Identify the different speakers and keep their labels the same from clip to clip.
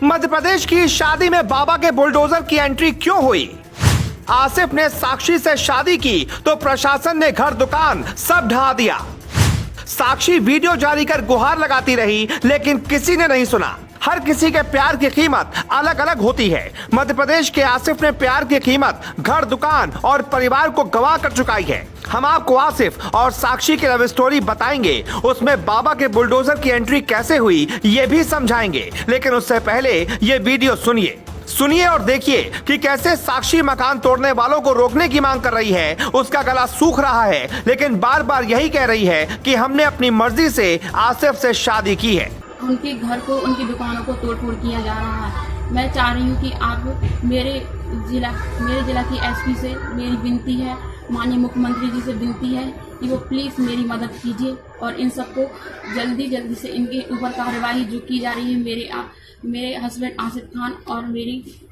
Speaker 1: मध्य प्रदेश की शादी में बाबा के बुलडोजर की एंट्री क्यों हुई? आसिफ ने साक्षी से शादी की तो प्रशासन ने घर दुकान सब ढहा दिया। साक्षी वीडियो जारी कर गुहार लगाती रही लेकिन किसी ने नहीं सुना। हर किसी के प्यार की कीमत अलग अलग होती है। मध्य प्रदेश के आसिफ ने प्यार की कीमत घर, दुकान और परिवार को गंवा कर चुकाई है। हम आपको आसिफ और साक्षी की लव स्टोरी बताएंगे, उसमें बाबा के बुलडोजर की एंट्री कैसे हुई ये भी समझाएंगे। लेकिन उससे पहले ये वीडियो सुनिए और देखिए कि कैसे साक्षी मकान तोड़ने वालों को रोकने की मांग कर रही है। उसका गला सूख रहा है लेकिन बार बार यही कह रही है कि हमने अपनी मर्जी से आसिफ से शादी की है।
Speaker 2: उनके घर को, उनकी दुकानों को तोड़ फोड़ किया जा रहा है। मैं चाह रही हूँ कि आप मेरे जिला की एसपी से मेरी विनती है, माननीय मुख्यमंत्री जी से विनती है कि वो प्लीज़ मेरी मदद कीजिए और इन सबको जल्दी से इनके ऊपर कार्रवाई जो की जा रही है मेरे हस्बैंड आसिफ खान और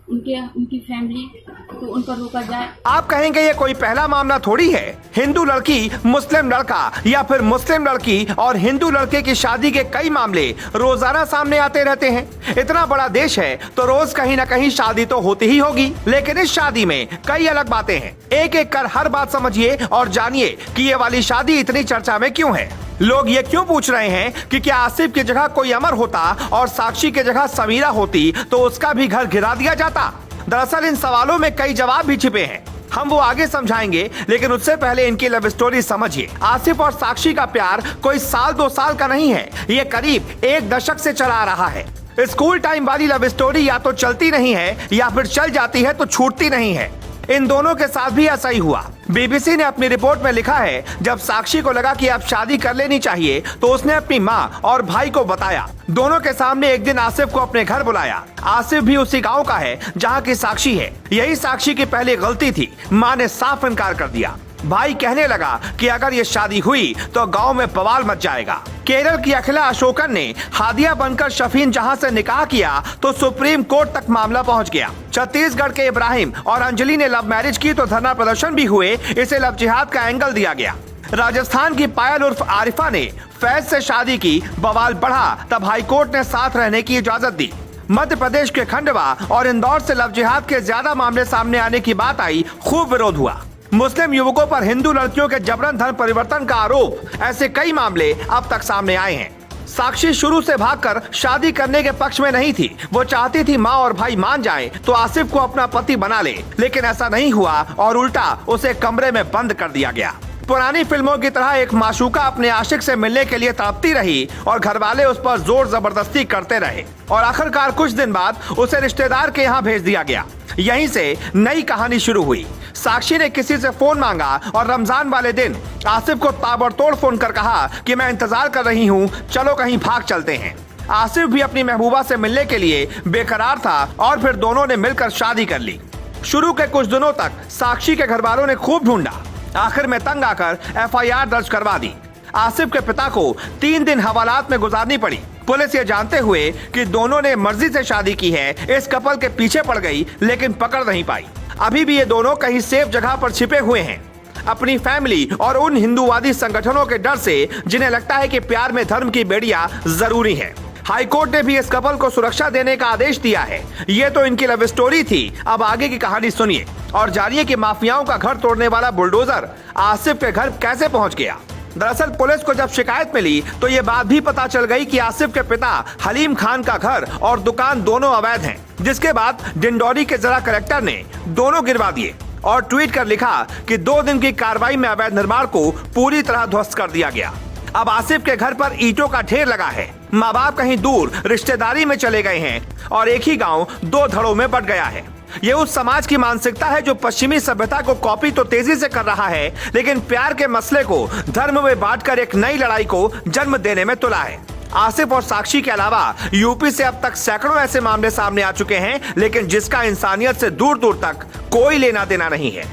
Speaker 2: उनकी फैमिली तो उनको रोका जाए।
Speaker 1: आप कहेंगे ये कोई पहला मामला थोड़ी है। हिंदू लड़की मुस्लिम लड़का या फिर मुस्लिम लड़की और हिंदू लड़के की शादी के कई मामले रोजाना सामने आते रहते हैं। इतना बड़ा देश है तो रोज कहीं न कहीं शादी तो होती ही होगी। लेकिन इस शादी में कई अलग बातें हैं। एक एक कर हर बात समझिए और जानिए कि ये वाली शादी इतनी चर्चा में क्यों है। लोग ये क्यों पूछ रहे हैं कि क्या आसिफ की जगह कोई अमर होता और साक्षी की जगह समीरा होती तो उसका भी घर गिरा दिया जाता। दरअसल इन सवालों में कई जवाब भी छिपे हैं, हम वो आगे समझाएंगे। लेकिन उससे पहले इनकी लव स्टोरी समझिए। आसिफ और साक्षी का प्यार कोई साल 2 साल का नहीं है, ये करीब 1 दशक से चला आ रहा है। स्कूल टाइम वाली लव स्टोरी या तो चलती नहीं है या फिर चल जाती है तो छूटती नहीं है। इन दोनों के साथ भी ऐसा ही हुआ। बीबीसी ने अपनी रिपोर्ट में लिखा है, जब साक्षी को लगा कि अब शादी कर लेनी चाहिए तो उसने अपनी माँ और भाई को बताया। दोनों के सामने एक दिन आसिफ को अपने घर बुलाया। आसिफ भी उसी गांव का है जहां की साक्षी है। यही साक्षी की पहली गलती थी। माँ ने साफ इनकार कर दिया। भाई कहने लगा कि अगर ये शादी हुई तो गांव में बवाल मच जाएगा। केरल की अखिला अशोकन ने हादिया बनकर शफीन जहां से निकाह किया तो सुप्रीम कोर्ट तक मामला पहुंच गया। छत्तीसगढ़ के इब्राहिम और अंजलि ने लव मैरिज की तो धरना प्रदर्शन भी हुए। इसे लव जिहाद का एंगल दिया गया। राजस्थान की पायल उर्फ आरिफा ने फैज से शादी की, बवाल बढ़ा तब हाईकोर्ट ने साथ रहने की इजाजत दी। मध्य प्रदेश के खंडवा और इंदौर से लव जिहाद के ज्यादा मामले सामने आने की बात आई, खूब विरोध हुआ। मुस्लिम युवकों पर हिंदू लड़कियों के जबरन धर्म परिवर्तन का आरोप, ऐसे कई मामले अब तक सामने आए हैं। साक्षी शुरू से भागकर शादी करने के पक्ष में नहीं थी। वो चाहती थी माँ और भाई मान जाएं तो आसिफ को अपना पति बना ले, लेकिन ऐसा नहीं हुआ और उल्टा उसे कमरे में बंद कर दिया गया। पुरानी फिल्मों की तरह एक माशूका अपने आशिक से मिलने के लिए तड़पती रही और घर वाले उस पर जोर जबरदस्ती करते रहे और आखिरकार कुछ दिन बाद उसे रिश्तेदार के यहाँ भेज दिया गया। यहीं से नई कहानी शुरू हुई। साक्षी ने किसी से फोन मांगा और रमजान वाले दिन आसिफ को ताबड़तोड़ फोन कर कहा कि मैं इंतजार कर रही हूँ, चलो कहीं भाग चलते हैं। आसिफ भी अपनी महबूबा से मिलने के लिए बेकरार था और फिर दोनों ने मिलकर शादी कर ली। शुरू के कुछ दिनों तक साक्षी के घर वालों ने खूब ढूंढा। आखिर में तंग आकर FIR दर्ज करवा दी। आसिफ के पिता को 3 दिन हवालात में गुजारनी पड़ी। पुलिस ये जानते हुए कि दोनों ने मर्जी से शादी की है, इस कपल के पीछे पड़ गई लेकिन पकड़ नहीं पाई। अभी भी ये दोनों कहीं सेफ जगह पर छिपे हुए हैं, अपनी फैमिली और उन हिंदूवादी संगठनों के डर से जिन्हें लगता है कि प्यार में धर्म की बेड़ियां जरूरी है। हाईकोर्ट ने भी इस कपल को सुरक्षा देने का आदेश दिया है। ये तो इनकी लव स्टोरी थी। अब आगे की कहानी सुनिए और जानिए कि माफियाओं का घर तोड़ने वाला बुलडोजर आसिफ के घर कैसे पहुंच गया। दरअसल पुलिस को जब शिकायत मिली तो ये बात भी पता चल गई कि आसिफ के पिता हलीम खान का घर और दुकान दोनों अवैध हैं। जिसके बाद डिंडौरी के जिला कलेक्टर ने दोनों गिरवा दिए और ट्वीट कर लिखा कि 2 दिन की कार्रवाई में अवैध निर्माण को पूरी तरह ध्वस्त कर दिया गया। अब आसिफ के घर पर ईंटों का ढेर लगा है। माँ बाप कहीं दूर रिश्तेदारी में चले गए हैं और एक ही गाँव 2 धड़ों में बट गया है। ये उस समाज की मानसिकता है जो पश्चिमी सभ्यता को कॉपी तो तेजी से कर रहा है, लेकिन प्यार के मसले को धर्म में बांटकर एक नई लड़ाई को जन्म देने में तुला है। आसिफ और साक्षी के अलावा यूपी से अब तक सैकड़ों ऐसे मामले सामने आ चुके हैं, लेकिन जिसका इंसानियत से दूर दूर तक कोई लेना देना नहीं है।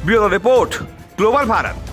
Speaker 1: Bureau report, global Bharat.